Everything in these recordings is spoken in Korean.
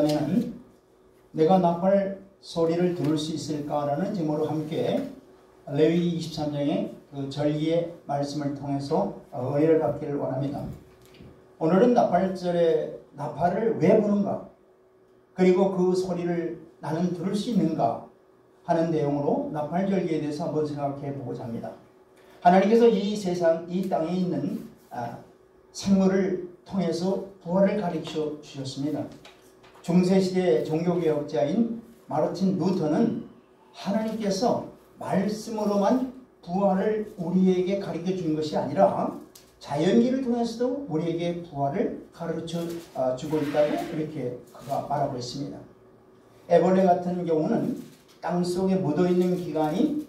는 내가 나팔 소리를 들을 수 있을까라는 제목으로 함께 레위기 23장의 그 절기의 말씀을 통해서 은혜를 받기를 원합니다. 오늘은 나팔절에 나팔을 왜 부는가, 그리고 그 소리를 나는 들을 수 있는가 하는 내용으로 나팔절기에 대해서 한번 생각해 보고자 합니다. 하나님께서 이 세상, 이 땅에 있는 생물을 통해서 부활을 가르쳐 주셨습니다. 중세시대 종교개혁자인 마르틴 루터는 하나님께서 말씀으로만 부활을 우리에게 가르쳐 준 것이 아니라 자연계를 통해서도 우리에게 부활을 가르쳐 주고 있다고 이렇게 그가 말하고 있습니다. 애벌레 같은 경우는 땅속에 묻어있는 기간이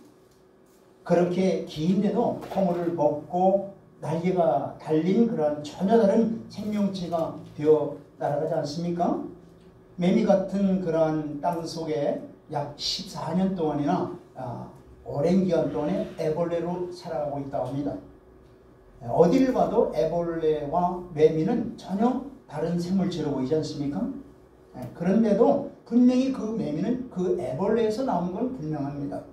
그렇게 긴데도 콩을 먹고 날개가 달린 그런 전혀 다른 생명체가 되어 날아가지 않습니까? 매미 같은 그러한 땅 속에 약 14년 동안이나 오랜 기간 동안에 애벌레로 살아가고 있다고 합니다. 어디를 봐도 애벌레와 매미는 전혀 다른 생물체로 보이지 않습니까? 그런데도 분명히 그 매미는 그 애벌레에서 나온 건 분명합니다.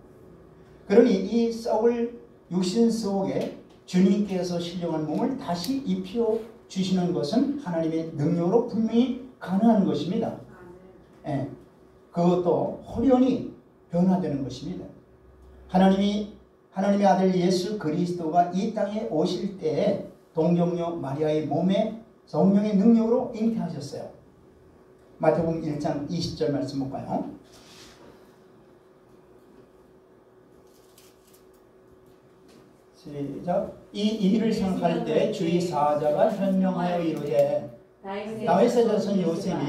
그러니 이 썩을 육신 속에 주님께서 신령한 몸을 다시 입혀 주시는 것은 하나님의 능력으로 분명히 가능한 것입니다. 그것도 홀연히 변화되는 것입니다. 하나님의 아들 예수 그리스도가 이 땅에 오실 때에 동정녀 마리아의 몸에 성령의 능력으로 잉태하셨어요. 마태복음 1장 20절 말씀 볼까요? 시작. 이 일을 생각할 때 주의 사자가 현명하여 이르되 다윗의 자손 요셉아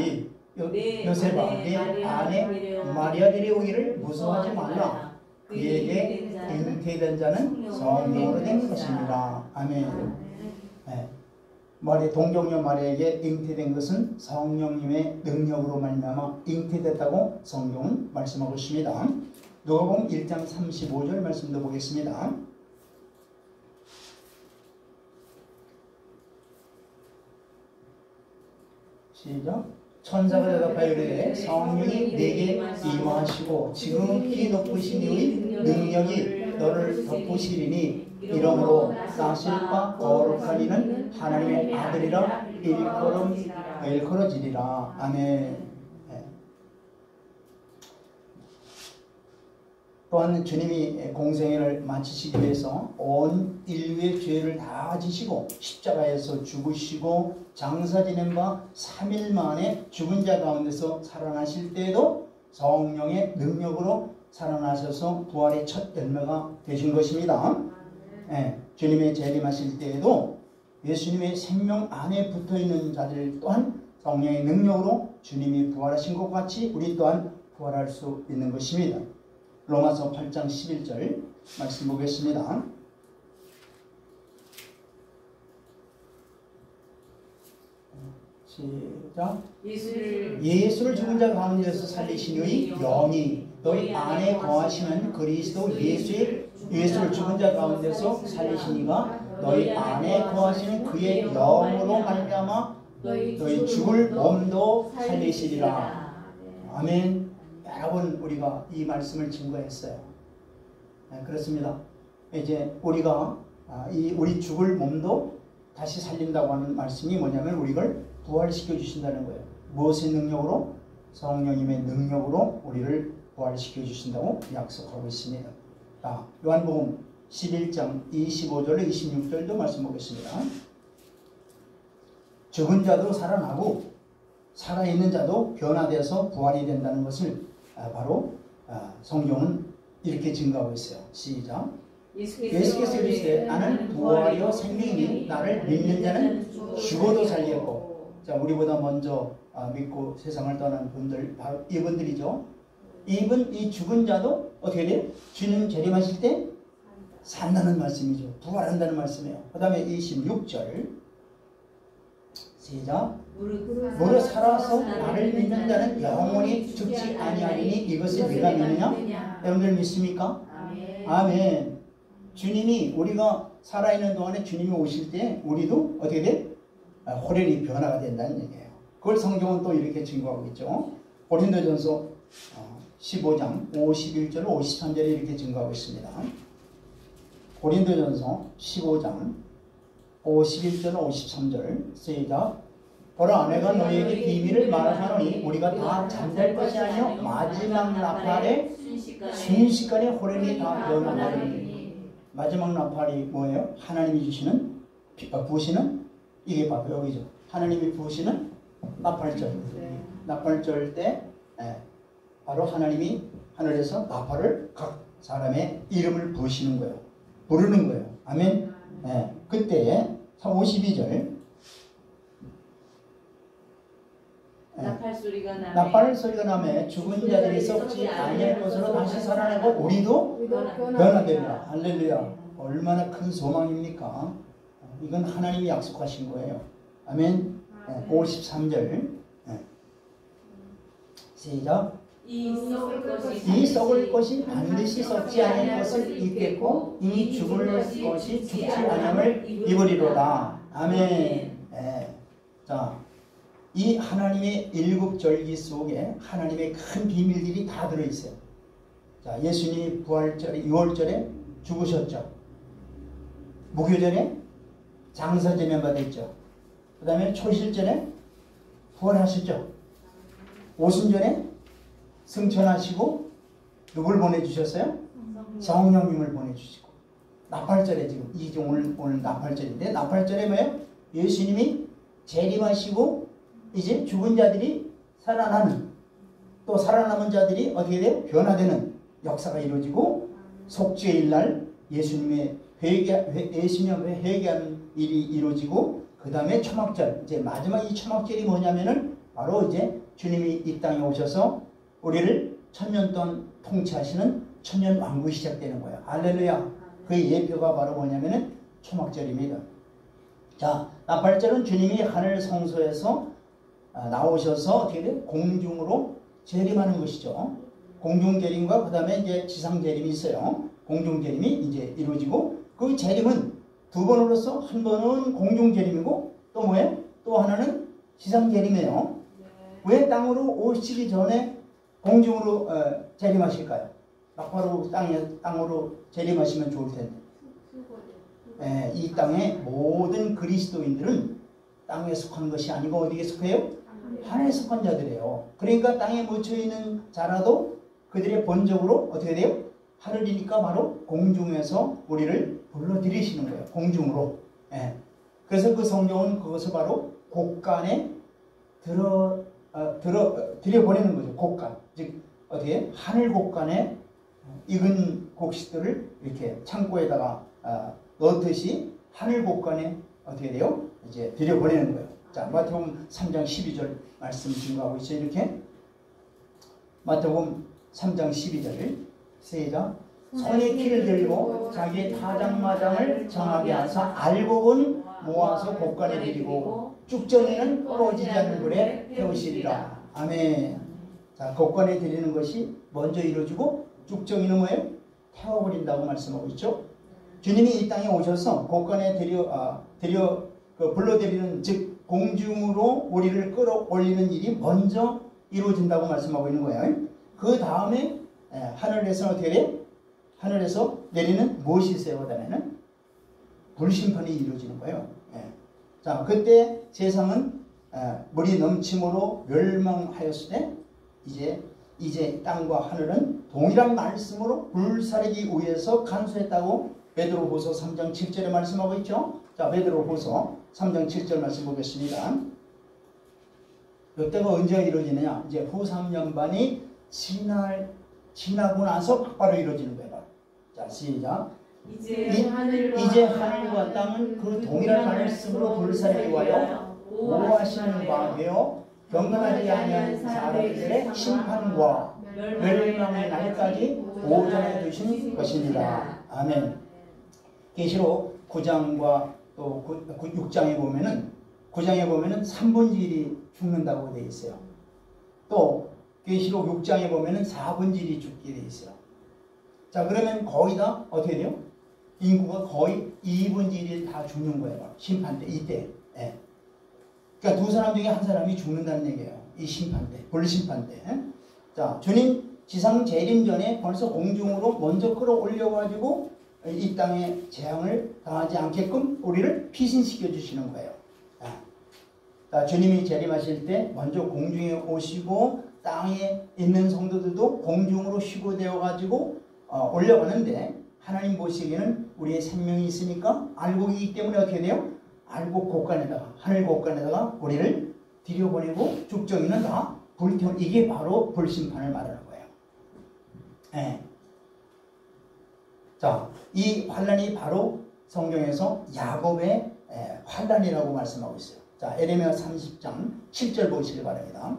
네 아내 마리아 데려오기를 무서워하지 말라. 그에게 잉태된 자는 성령으로 된 것입니다. 아멘. 동정녀 마리아에게 잉태된 것은 성령님의 능력으로 말미암아 잉태됐다고 성경은 말씀하고 있습니다. 누가복음 1장 35절 말씀도 보겠습니다. 시작. 천사가 대답하여 이르되 성령이 내게 임하시고 지극히 높으신 이의 능력이 너를 덮으시리니 이러므로 나실 바 거룩한 이는 하나님의 아들이라 일컬어지리라. 아멘. 또한 주님이 공생애를 마치시기 위해서 온 인류의 죄를 다 지시고 십자가에서 죽으시고 장사 지낸 바 3일 만에 죽은 자 가운데서 살아나실 때에도 성령의 능력으로 살아나셔서 부활의 첫 열매가 되신 것입니다. 주님의 재림하실 때에도 예수님의 생명 안에 붙어있는 자들 또한 성령의 능력으로 주님이 부활하신 것 같이 우리 또한 부활할 수 있는 것입니다. 로마서 8장 11절 말씀 보겠습니다. 시작. 예수를 죽은 자 가운데서 살리신 이의 영이 너희 안에 거하시는 그리스도 예수를 죽은 자 가운데서 살리신 이가 너희 안에 거하시는 그의 영으로 말미암아 너희 죽을 몸도 살리시리라. 아멘. 여러 번 우리가 이 말씀을 증거했어요. 그렇습니다. 이제 우리가 우리 죽을 몸도 다시 살린다고 하는 말씀이 뭐냐면 우리를 부활시켜 주신다는 거예요. 무엇의 능력으로? 성령님의 능력으로 우리를 부활시켜 주신다고 약속하고 있습니다. 요한복음 11장 25절로 26절도 말씀 보겠습니다. 죽은 자도 살아나고 살아있는 자도 변화되어서 부활이 된다는 것을 바로 성경은 이렇게 증거하고 있어요. 시작. 예수께서 이르시되 나는 부활이요 생명이니 나를 믿는 자는 죽어도 살겠고. 자, 우리보다 먼저 믿고 세상을 떠난 분들 바로 이분들이죠. 이 죽은 자도 어떻게 돼요? 주님 재림하실 때 산다는 말씀이죠. 부활한다는 말씀이에요. 그 다음에 26절 시작. 무릇 살아서 나를 믿는 자는 영원히 죽지 아니하리니 이것을 네가 믿느냐? 여러분들 믿습니까? 아멘. 주님이 우리가 살아있는 동안에 주님이 오실 때 우리도 어떻게 돼? 호련히 변화가 된다는 얘기예요. 그걸 성경은 또 이렇게 증거하고 있죠. 고린도전서 15장 51절 53절에 이렇게 증거하고 있습니다. 고린도전서 15장 51절 53절 시작. 보라 내가 너희에게 비밀을 말하노니 우리가 다 잠잘 것이 아니요 마지막 나팔에 순식간에 호련히 다 변화하리니. 마지막 나팔이 뭐예요? 하나님이 주시는 부으시는 이게 바로 여기죠. 하나님이 부으시는 나팔절. 나팔절 때 바로 하나님이 하늘에서 나팔을 각 사람의 이름을 부으시는 거예요. 부르는 거예요. 아멘. 그때 52절 나팔 소리가 나매 죽은 자들이 썩지 아니할 것으로 다시 살아나고 우리도 변화되리라. 할렐루야. 얼마나 큰 소망입니까? 이건 하나님이 약속하신 거예요. 아멘. 53절 시작. 이 썩을 것이 반드시 썩지 않을 것을 입겠고 이 죽을 것이 죽지 않음을 입으리로다. 아멘. 자, 이 하나님의 일곱 절기 속에 하나님의 큰 비밀들이 다 들어있어요. 자, 예수님이 부활절에 6월절에 죽으셨죠. 무교절에 장사 제면받았죠. 그 다음에 초실절에 부활하셨죠. 오순절에 승천하시고 누굴 보내주셨어요? 성령님을 보내주시고 나팔절에 지금 이게 오늘 나팔절인데 나팔절에 뭐예요? 예수님이 재림하시고 이제 죽은 자들이 살아나는 또 살아남은 자들이 어떻게 돼요? 변화되는 역사가 이루어지고 속죄일 날 예수님의 회개하는 일이 이루어지고 그 다음에 초막절 이제 마지막 이 초막절이 뭐냐면은 바로 이제 주님이 이 땅에 오셔서 우리를 천년 동안 통치하시는 천년 왕국이 시작되는 거예요. 할렐루야. 그 예표가 바로 뭐냐면은 초막절입니다. 자, 나팔절은 주님이 하늘 성소에서 나오셔서 어떻게 돼요? 공중으로 재림하는 것이죠. 공중 재림과 그 다음에 이제 지상 재림이 있어요. 공중 재림이 이제 이루어지고 그 재림은 두 번으로서 한 번은 공중 재림이고 또 뭐예요? 또 하나는 지상 재림이에요. 왜 땅으로 오시기 전에 공중으로 재림하실까요? 막바로 땅으로 재림하시면 좋을 텐데. 이 땅의 모든 그리스도인들은 땅에 속한 것이 아니고 어디에 속해요? 하늘에 속한 자들이에요. 그러니까 땅에 묻혀있는 자라도 그들의 본적으로 어떻게 돼요? 하늘이니까 바로 공중에서 우리를 불러들이시는 거예요. 공중으로. 그래서 그 성경은 그것을 바로 곡간에 들여보내는 거죠. 곡간. 즉 어떻게 하늘 곡간에 익은 곡식들을 이렇게 창고에다가 넣듯이 하늘 곡간에 어떻게 돼요? 이제 들여보내는 거예요. 자, 마태복음 3장 12절 말씀 증거하고 있어요. 이렇게 마태복음 3장 12절 시작. 손에 키를 들고 자기의 타작마당을 정하게 하사 알곡은 모아서 곡간에 들이고 쭉정이는 떨어지지 않는 물에 태우시리라. 아멘. 자, 곡간에 들이는 것이 먼저 이루어지고 쭉정이는 뭐예요? 태워버린다고 말씀하고 있죠. 주님이 이 땅에 오셔서 곡간에 불러들이는 즉 공중으로 우리를 끌어올리는 일이 먼저 이루어진다고 말씀하고 있는 거예요. 그 다음에 하늘에서 어떻게 돼요? 하늘에서 내리는 무엇이 있어요? 그다음에는 불심판이 이루어지는 거예요. 자, 그때 세상은 물이 넘침으로 멸망하였을 때 이제 땅과 하늘은 동일한 말씀으로 불사르기 위해서 간수했다고 베드로후서 3장 7절에 말씀하고 있죠. 자, 베드로후서 3장 7절 말씀 보겠습니다. 이때가 언제 이루어지느냐? 이제 후 3년반이 지나고 나서 바로 이루어지는 거예요. 자, 시작. 이제 하늘과 땅은 그 동일한 말씀으로 불사르기 위하여 오하시는 바 되어 경건하지 아니한 사람들의 심판과 멸망의 날까지 오전해 두신 것입니다. 아멘. 계시록 9장과 또 6장에 보면은 3분의 1이 죽는다고 되어 있어요. 또 계시록 6장에 보면은 4분의 1이 죽게 되어 있어요. 자, 그러면 거의 다 어떻게 돼요? 인구가 거의 2분의 1이 다 죽는 거예요. 심판 때, 이때. 그러니까 두 사람 중에 한 사람이 죽는다는 얘기예요. 이 심판 때, 불심판 때. 자, 주님 지상 재림 전에 벌써 공중으로 먼저 끌어올려가지고 이 땅에 재앙을 당하지 않게끔 우리를 피신시켜 주시는 거예요. 자, 주님이 재림하실 때 먼저 공중에 오시고 땅에 있는 성도들도 공중으로 휴거되어 가지고 올려가는데, 하나님 보시기에는 우리의 생명이 있으니까 알고 있기 때문에 어떻게 돼요? 알고 곳간에다가, 하늘 곳간에다가 우리를 들여보내고 죽정이는 다 불태운, 이게 바로 불심판을 말하는 거예요. 네. 자, 이 환란이 바로 성경에서 야곱의 환란이라고 말씀하고 있어요. 자, 에레미야 30장 7절 보시기 바랍니다.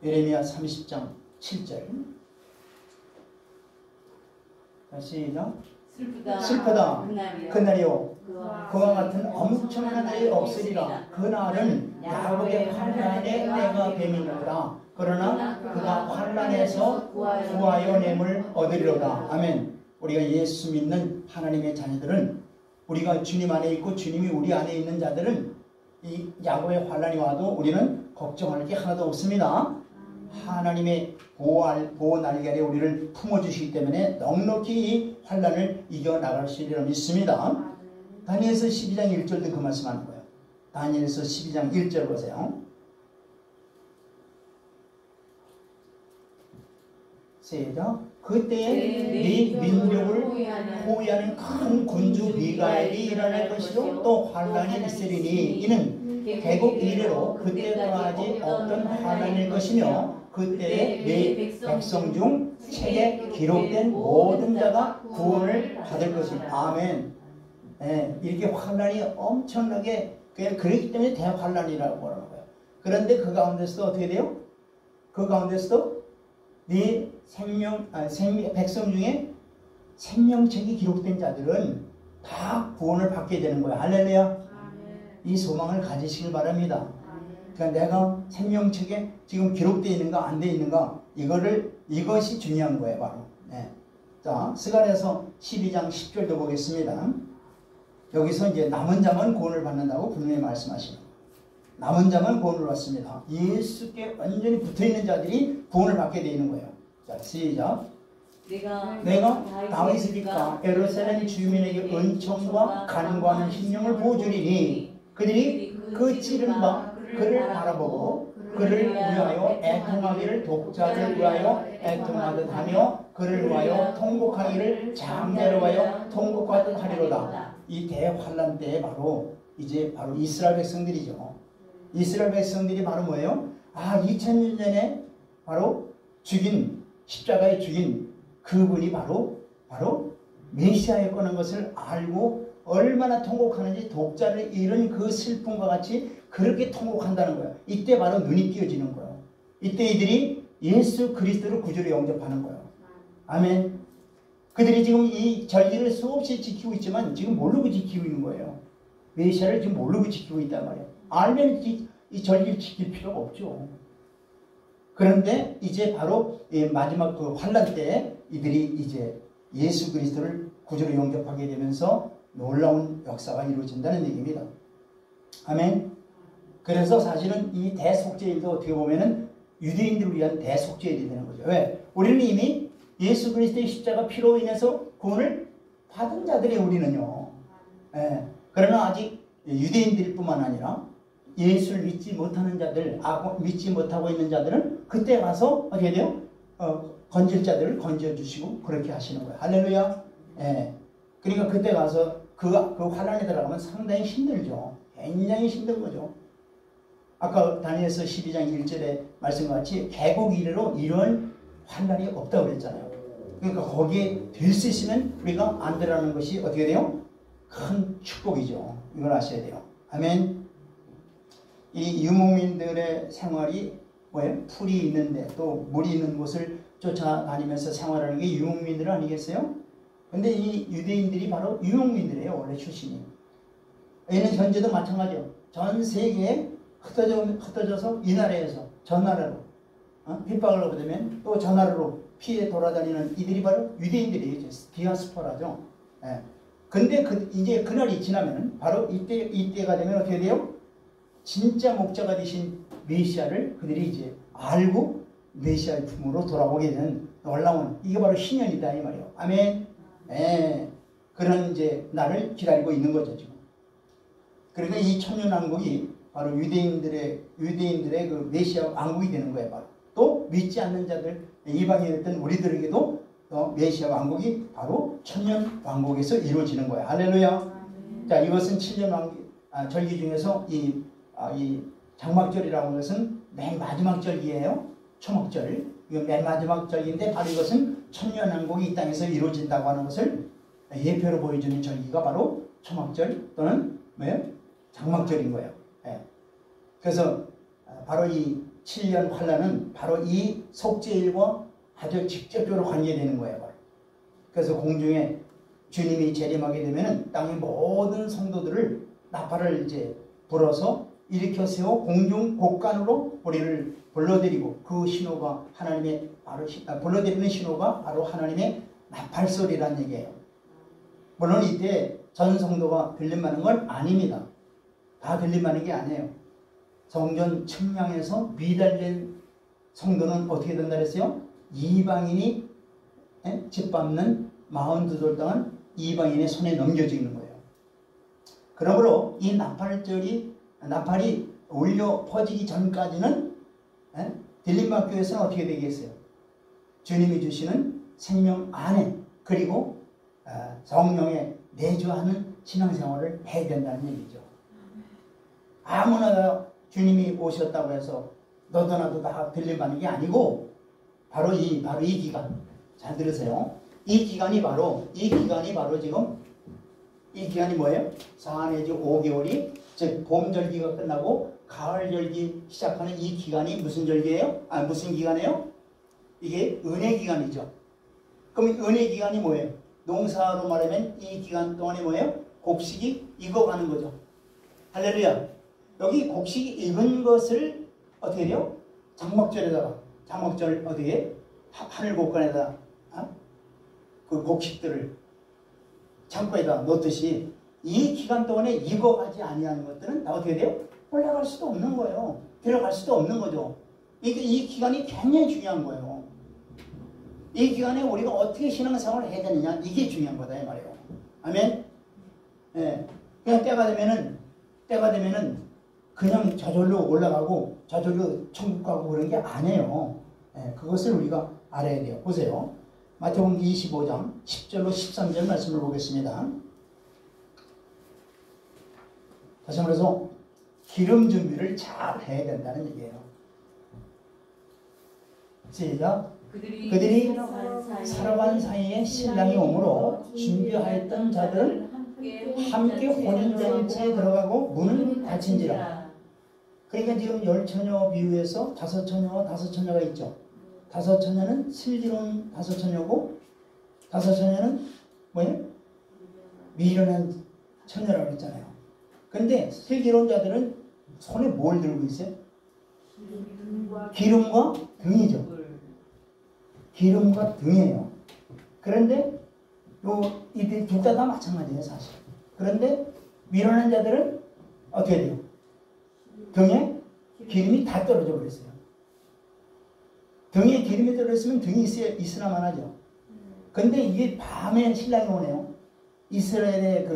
에레미야 30장 7절. 자, 시작. 슬프다. 그날이요. 그와 같은 엄청난 날이 없으리라. 그날은 야곱의 환란의 때가 뱀이니라. 그러나 그가 환란에서 구하여 냄을 얻으리로다. 아멘. 우리가 예수 믿는 하나님의 자녀들은, 우리가 주님 안에 있고 주님이 우리 안에 있는 자들은 이 야곱의 환란이 와도 우리는 걱정할 게 하나도 없습니다. 하나님의 보호 날개에 우리를 품어주시기 때문에 넉넉히 이 환란을 이겨나갈 수 있리라 믿습니다. 다니엘서 12장 1절도 그 말씀하는 거예요. 다니엘서 12장 1절 보세요. 시작. 그때에 네 민족을 호위하는 큰 군주 미가엘이 일어날 것이요 또 환란이 있으리니 이는 개국 이래로 그때 떠나지 없던 환란일 것이며 그때에 네 백성 중 책에 기록된 모든 자가 구원을 받을 것이다. 아멘. 네, 이렇게 환란이 엄청나게 그렇기 때문에 대환란이라고 하는 거예요. 그런데 그 가운데서도 어떻게 돼요? 그 가운데서도 네 백성 중에 생명책이 기록된 자들은 다 구원을 받게 되는 거예요. 할렐루야. 이 소망을 가지시길 바랍니다. 그러니까 내가 생명책에 지금 기록되어 있는가 안 되어 있는가, 이것이 중요한 거예요. 바로. 네. 자, 스가랴서 12장 10절도 보겠습니다. 여기서 이제 남은 자만 구원을 받는다고 분명히 말씀하시는 거예요. 남은 자만 구원을 받습니다. 예수께 완전히 붙어있는 자들이 구원을 받게 되어 있는 거예요. 자, 시작. 내가 다윗의 집과 예루살렘 주민에게 은총과 간구하는 심령을 부어주리니 그들이 그 찌른 바 그를 바라보고 그를 위하여 애통하기를 독자를 위하여 애통하듯 하며 그를 위하여 통곡하기를 장자를 위하여 통곡하듯 하리로다. 이 대환란 때에 바로 이스라엘 백성들이죠. 이스라엘 백성들이 바로 뭐예요? 2000년 전에 바로 십자가에 죽인 그분이 바로 메시아였다는 것을 알고 얼마나 통곡하는지, 독자를 잃은 그 슬픔과 같이 그렇게 통곡한다는 거예요. 이때 바로 눈이 띄어지는 거예요. 이때 이들이 예수 그리스도를 구주로 영접하는 거예요. 아멘. 그들이 지금 이 절기를 수없이 지키고 있지만 지금 모르고 지키고 있는 거예요. 메시아를 지금 모르고 지키고 있단 말이에요. 알면 이 절기를 지킬 필요가 없죠. 그런데 이제 바로 마지막 그 환란 때 이들이 이제 예수 그리스도를 구주로 영접하게 되면서 놀라운 역사가 이루어진다는 얘기입니다. 아멘. 그래서 사실은 이 대속죄일도 어떻게 보면은 유대인들을 위한 대속죄일이 되는 거죠. 왜? 우리는 이미 예수 그리스도의 십자가 피로 인해서 구원을 받은 자들이 우리는요. 그러나 아직 유대인들 뿐만 아니라 예수를 믿지 못하는 자들, 믿지 못하고 있는 자들은 그때 가서 어떻게 돼요? 건질 자들을 건져주시고 그렇게 하시는 거예요. 할렐루야. 그러니까 그때 가서 그 환란에 들어가면 상당히 힘들죠. 굉장히 힘든 거죠. 아까 다니엘서 12장 1절에 말씀같이 개국 이래로 이런 환란이 없다고 그랬잖아요. 그러니까 거기에 될 수 있으면 우리가 안 들어가는 것이 어떻게 돼요? 큰 축복이죠. 이걸 아셔야 돼요. 아멘. 이 유목민들의 생활이 뭐예요? 풀이 있는데 또 물이 있는 곳을 쫓아다니면서 생활하는 게 유목민들 아니겠어요? 근데 이 유대인들이 바로 유목민들이에요. 원래 출신이. 얘는 현재도 마찬가지요. 전 세계에 흩어져서 이 나라에서 저 나라로 핍박을 하게 되면 또 저 나라로 피해 돌아다니는 이들이 바로 유대인들이에요. 디아스포라죠. 근데 이제 그날이 지나면 바로 이때가 되면 어떻게 돼요? 진짜 목자가 되신 메시아를 그들이 이제 알고 메시아의 품으로 돌아오게 되는 놀라운, 이게 바로 희년이다 이 말이에요. 아멘. 그런 이제 날을 기다리고 있는 거죠 지금. 그러니까 이 천년왕국이 바로 유대인들의 그 메시아 왕국이 되는 거예요. 바로 또 믿지 않는 자들, 이방인이었던 우리들에게도 메시아 왕국이 바로 천년왕국에서 이루어지는 거예요. 할렐루야. 자, 이것은 7년 절기 중에서 이 장막절이라고 하는 것은 맨 마지막 절기예요. 초막절. 이건 맨 마지막 절기인데 바로 이것은 천년왕국이 이 땅에서 이루어진다고 하는 것을 예표로 보여주는 절기가 바로 초막절 또는 뭐예요? 장막절인 거예요. 그래서 바로 이 7년 환란은 바로 이 속죄일과 아주 직접적으로 관계되는 거예요. 바로. 그래서 공중에 주님이 재림하게 되면은 땅의 모든 성도들을 나팔을 이제 불어서 일으켜 세워 공중 곳간으로 우리를 불러들이고, 그 신호가 하나님의 바로 불러들이는 신호가 바로 하나님의 나팔 소리란 얘기예요. 물론 이때 전 성도가 들림받는 건 아닙니다. 다 들림받는 게 아니에요. 성전 측량에서 미달된 성도는 어떻게 된다 그랬어요? 이방인이 짓밟는 42돌 동안 이방인의 손에 넘겨지는 거예요. 그러므로 이 나팔이 울려 퍼지기 전까지는 들림받기 위해서는 어떻게 되겠어요? 주님이 주시는 생명 안에, 그리고 성령에 내주하는 신앙생활을 해야 된다는 얘기죠. 아무나 주님이 오셨다고 해서 너도 나도 다 들림받는 게 아니고 바로 이 기간, 잘 들으세요. 이 기간이 바로 지금 이 기간이 뭐예요? 4 내지 5개월이 즉 봄절기가 끝나고 가을절기 시작하는 이 기간이 무슨 절기예요? 무슨 기간이에요? 이게 은혜 기간이죠. 그럼 은혜 기간이 뭐예요? 농사로 말하면 이 기간 동안에 뭐예요? 곡식이 익어가는 거죠. 할렐루야. 여기 곡식이 익은 것을 어떻게 해요? 장막절 어디에? 하늘 곳간에다 그 곡식들을 창고에다 넣듯이 이 기간 동안에 익어가지 아니하는 것들은 다 어떻게 돼요? 올라갈 수도 없는 거예요. 들어갈 수도 없는 거죠. 이 기간이 굉장히 중요한 거예요. 이 기간에 우리가 어떻게 신앙생활을 해야 되느냐, 이게 중요한 거다 이 말이에요. 아멘. 그냥 때가 되면은 그냥 저절로 올라가고 저절로 천국 가고 그런 게 아니에요. 그것을 우리가 알아야 돼요. 보세요. 마태복음 25장 10절로 13절 말씀을 보겠습니다. 다시 말해서 기름 준비를 잘 해야 된다는 얘기예요. 시작. 그들이 살아간 사이에 신랑이 오므로 준비하였던 자들은 함께 혼인잔치에 들어가고 문은 닫힌지라. 그러니까 지금 10처녀 비유에서 5처녀와 5처녀가 있죠. 5처녀는 슬기로운 5처녀고 5처녀는 뭐예요? 미련한 처녀라고 했잖아요. 근데 슬기로운 자들은 손에 뭘 들고 있어요? 기름과 등이죠. 기름과 등이에요. 그런데 이들 둘 다 마찬가지예요, 사실. 그런데 미련한 자들은 어떻게 돼요? 등에 기름이 다 떨어져 버렸어요. 등에 기름이 떨어졌으면 등이 있으나만 하죠. 근데 이게 밤에 신랑이 오네요. 이스라엘의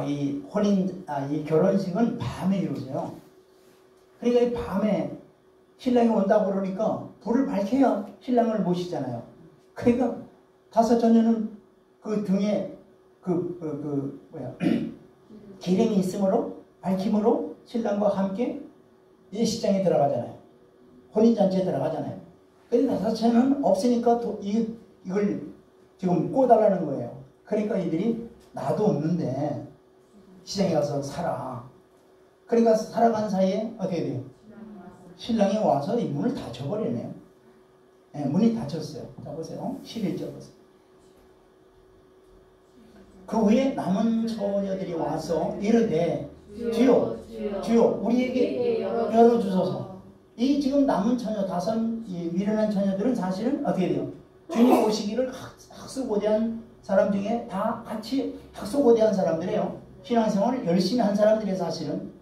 이 결혼식은 밤에 이루어져요. 그러니까 이 밤에 신랑이 온다고 그러니까 불을 밝혀야 신랑을 모시잖아요. 그러니까 5처녀는 그 등에 기름이 있으므로, 밝힘으로 신랑과 함께 예식장에 들어가잖아요. 혼인잔치에 들어가잖아요. 근데 5처녀는 없으니까 이걸 지금 꿔달라는 거예요. 그러니까 이들이 나도 없는데 시장에 가서 살아. 그러니까 살아간 사이에 어떻게 돼요? 신랑이 와서 이 문을 닫혀버리네요. 문이 닫혔어요. 자 보세요. 11절 보세요. 그 후에 남은 처녀들이 와서 이르되 주여 우리에게 열어주소서. 이 지금 남은 처녀 이 미련한 처녀들은 사실은 어떻게 돼요? 주님 오시기를 학수고대한 사람 중에 다 같이 학수고대한 사람들이에요. 신앙생활을 열심히 한 사람들이 사실은.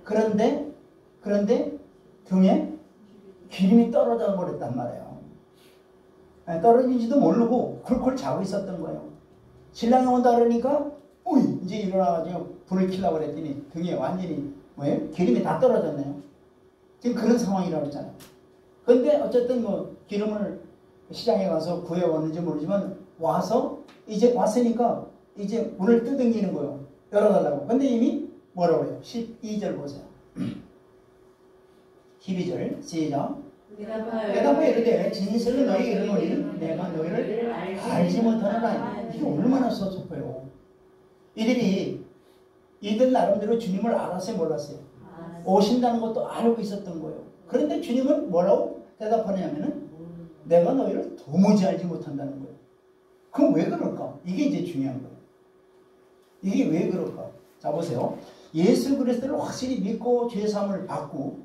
그런데 등에 기름이 떨어져 버렸단 말이에요. 떨어진지도 모르고 쿨쿨 자고 있었던 거예요. 신랑이 온다 그러니까 이제 일어나가지고 불을 켜려고 그랬더니 등에 완전히 기름이 다 떨어졌네요. 지금 그런 상황이라고 했잖아요. 근데 어쨌든 뭐 기름을 시장에 가서 구해왔는지 모르지만 와서 이제 왔으니까 이제 문을 뜯어기는 거예요. 열어달라고. 근데 이미 뭐라고 해요? 12절 보세요. 12절 시작. 대답하여 이르되 진실로 너희에게 이르노니 내가 너희를 알지 못하노라. 이게 얼마나 섭섭해요. 이들 나름대로 주님을 알았어요, 몰랐어요? 오신다는 것도 알고 있었던 거예요. 그런데 주님은 뭐라고 대답하냐면은 내가 너희를 도무지 알지 못한다는 거예요. 그럼 왜 그럴까? 이게 이제 중요한 거예요. 이게 왜 그럴까? 자, 보세요. 예수 그리스도를 확실히 믿고 죄사함을 받고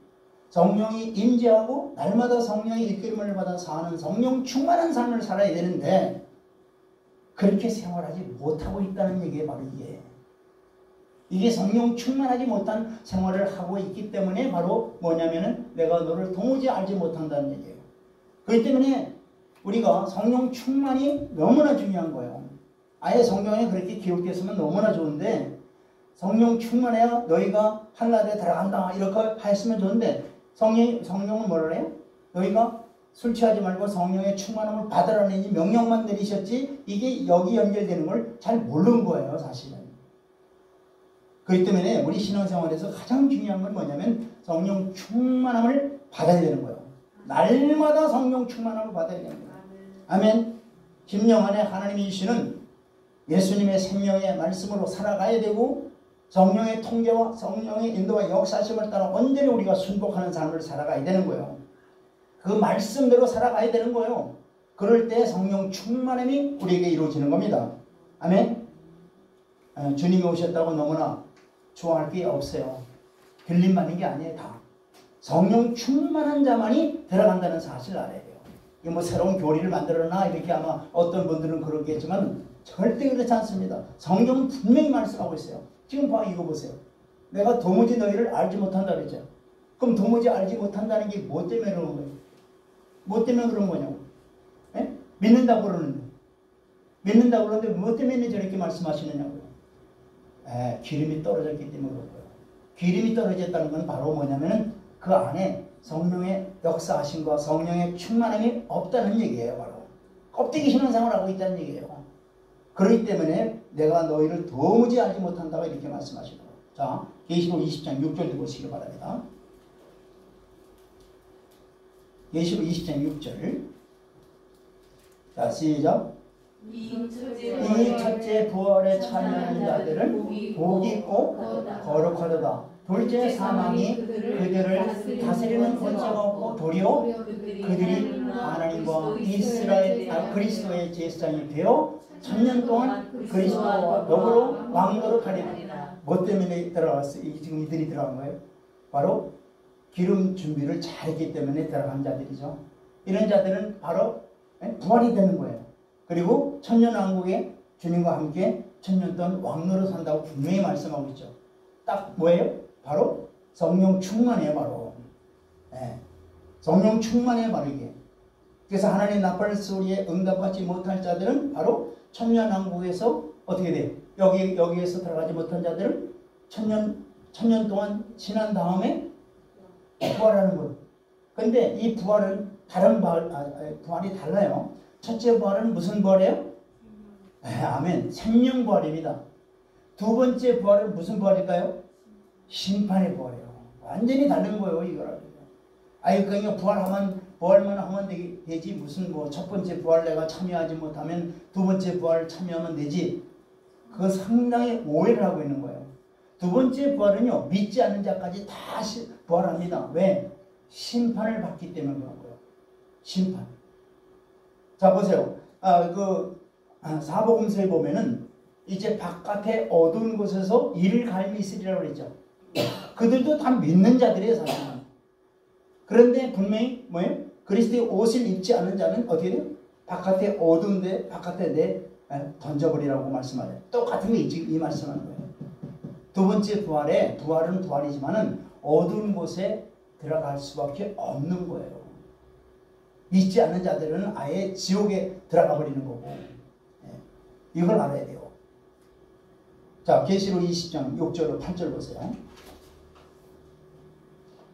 성령이 임재하고 날마다 성령의 이끌림을 받아 사는 성령 충만한 삶을 살아야 되는데 그렇게 생활하지 못하고 있다는 얘기에 바로 이게 성령 충만하지 못한 생활을 하고 있기 때문에 바로 뭐냐면은 내가 너를 도무지 알지 못한다는 얘기예요. 그렇기 때문에 우리가 성령 충만이 너무나 중요한 거예요. 아예 성경에 그렇게 기록되었으면 너무나 좋은데 성령 충만해야 너희가 한나라에 들어간다 이렇게 했으면 좋은데 성령은 뭐라 해요? 너희가 술 취하지 말고 성령의 충만함을 받으라는 이 명령만 내리셨지 이게 여기 연결되는 걸 잘 모르는 거예요, 사실은. 그렇기 때문에 우리 신앙생활에서 가장 중요한 건 뭐냐면 성령 충만함을 받아야 되는 거예요. 날마다 성령 충만함을 받아야 되는 거예요. 아멘. 심령 안에 하나님이 주시는 예수님의 생명의 말씀으로 살아가야 되고 성령의 통제와 성령의 인도와 역사심을 따라 온전히 우리가 순복하는 삶을 살아가야 되는 거예요. 그 말씀대로 살아가야 되는 거예요. 그럴 때 성령 충만함이 우리에게 이루어지는 겁니다. 아멘. 주님이 오셨다고 너무나 좋아할 게 없어요. 들림 받는 게 아니에요. 다 성령 충만한 자만이 들어간다는 사실을 알아야 돼요. 이게 뭐 새로운 교리를 만들어놔 이렇게 아마 어떤 분들은 그러겠지만 절대 그렇지 않습니다. 성경은 분명히 말씀하고 있어요. 지금 이거 보세요. 내가 도무지 너희를 알지 못한다 그랬죠. 그럼 도무지 알지 못한다는 게 뭐 때문에 그러는 거예요? 뭐 때문에 그런 거냐고. 에? 믿는다고 그러는데 뭐 때문에 저렇게 말씀하시느냐고요. 기름이 떨어졌기 때문에 그런 거예요. 기름이 떨어졌다는 건 바로 뭐냐면은 그 안에 성령의 역사하심과 성령의 충만함이 없다는 얘기예요. 바로 껍데기 신앙생활을 하고 있다는 얘기예요. 그렇기 때문에 내가 너희를 도무지 알지 못한다고 이렇게 말씀하시는 거예요. 자, 계시록 20장 6절 보시기 바랍니다. 계시록 20장 6절. 자, 시작. 이 첫째 부활에 참여하는 자들은 복이 있고 거룩하도다. 둘째 사망이 그들을 다스리는 권세가 없고 도리어 그들이 하나님과 그리스도의 제사장이 되어 1000년 동안 그리스도와 더불어 왕노릇 하리라. 뭐 때문에 들어갔어요? 지금 이들이 들어간 거예요? 바로 기름 준비를 잘했기 때문에 들어간 자들이죠. 이런 자들은 바로 부활이 되는 거예요. 그리고 1000년 왕국에 주님과 함께 1000년 동안 왕노릇 한다고 분명히 말씀하고 있죠. 딱 뭐예요? 바로 성령 충만이에요. 바로 성령 충만이에요. 바로 이게. 그래서 하나님 나팔 소리에 응답하지 못할 자들은 바로 1000년 왕국에서 어떻게 돼요? 여기에서 들어가지 못한 자들은 1000년 동안 지난 다음에 부활하는 거예요. 근데 이 부활은 다른 부활이 달라요. 첫째 부활은 무슨 부활이에요? 아멘. 생명 부활입니다. 두 번째 부활은 무슨 부활일까요? 심판의 부활이에요. 완전히 다른 거예요, 이거랑. 그냥 부활만 하면 되지. 무슨 첫 번째 부활 내가 참여하지 못하면 두 번째 부활을 참여하면 되지. 그거 상당히 오해를 하고 있는 거예요. 두 번째 부활은요, 믿지 않는 자까지 다 부활합니다. 왜? 심판을 받기 때문에 그런 거예요. 심판. 자, 보세요. 사복음서에 보면은 이제 바깥에 어두운 곳에서 이를 갈미 있으리라고 그랬죠. 그들도 다 믿는 자들이에요, 사실은. 그런데 분명히 뭐예요? 그리스도의 옷을 입지 않는 자는 어떻게 돼요? 바깥에 어두운데 바깥에 던져버리라고 말씀하죠. 똑같은 게 이 말씀하는 거예요. 두 번째 부활은 부활이지만은 어두운 곳에 들어갈 수밖에 없는 거예요. 믿지 않는 자들은 아예 지옥에 들어가 버리는 거고, 이걸 알아야 돼요. 자, 계시록 20장 6절 8절 보세요.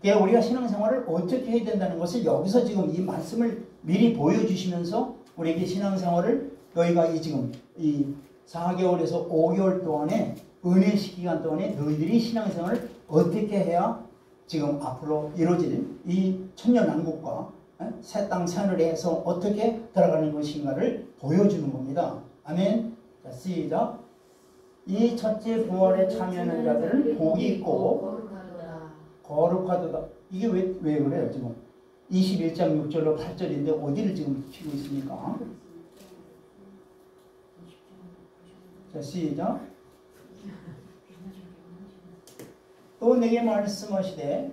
그러니까 우리가 신앙생활을 어떻게 해야 된다는 것을 여기서 지금 이 말씀을 미리 보여주시면서 우리에게 신앙생활을 너희가 지금 이 4개월에서 5개월 동안에 은혜 기간 동안에 너희들이 신앙생활을 어떻게 해야 지금 앞으로 이루어질 이 천년왕국과 새 땅 새하늘에 해서 어떻게 들어가는 것인가를 보여주는 겁니다. 아멘. 자, 시작. 이 첫째 부활에 참여하는 자들은 복이 있고 거룩하도다. 이게 왜 그래요 지금? 21장 6절로 8절인데 어디를 지금 치고 있습니까? 자, 시작. 또 내게 말씀하시되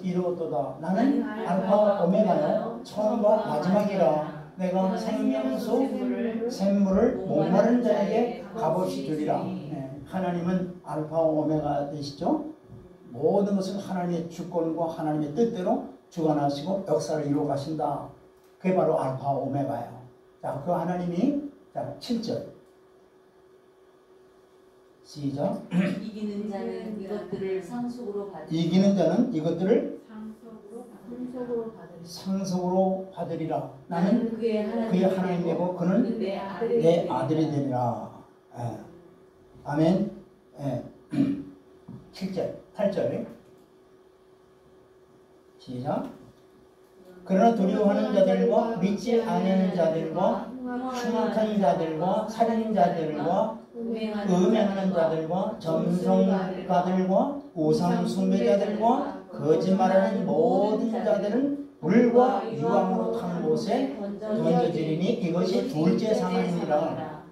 이루었도다. 나는 알파와 오메가요 처음과 마지막이라. 내가 생명수 샘물을 목마른 자에게 값없이 주리라. 하나님은 알파와 오메가 되시죠. 모든 것은 하나님의 주권과 하나님의 뜻대로 주관하시고 역사를 이루어 가신다. 그게 바로 알파와 오메가예요. 자, 그 하나님이, 자, 7절 시작. 이기는 자는 이것들을 상속으로 상속으로 받으리라. 나는 그의 하나님 되고 그는 내 아들이 되리라. 아멘. 7절 8절 시작. 그러나 두려워하는 자들과 믿지 않는 자들과 흉악한 자들과 살인자들과 음행하는 자들과 점성가들과 우상 숭배자들과 거짓말하는 모든 자들은 불과 유황으로 탄 곳에 던져지리니 이것이 둘째 사망이니라.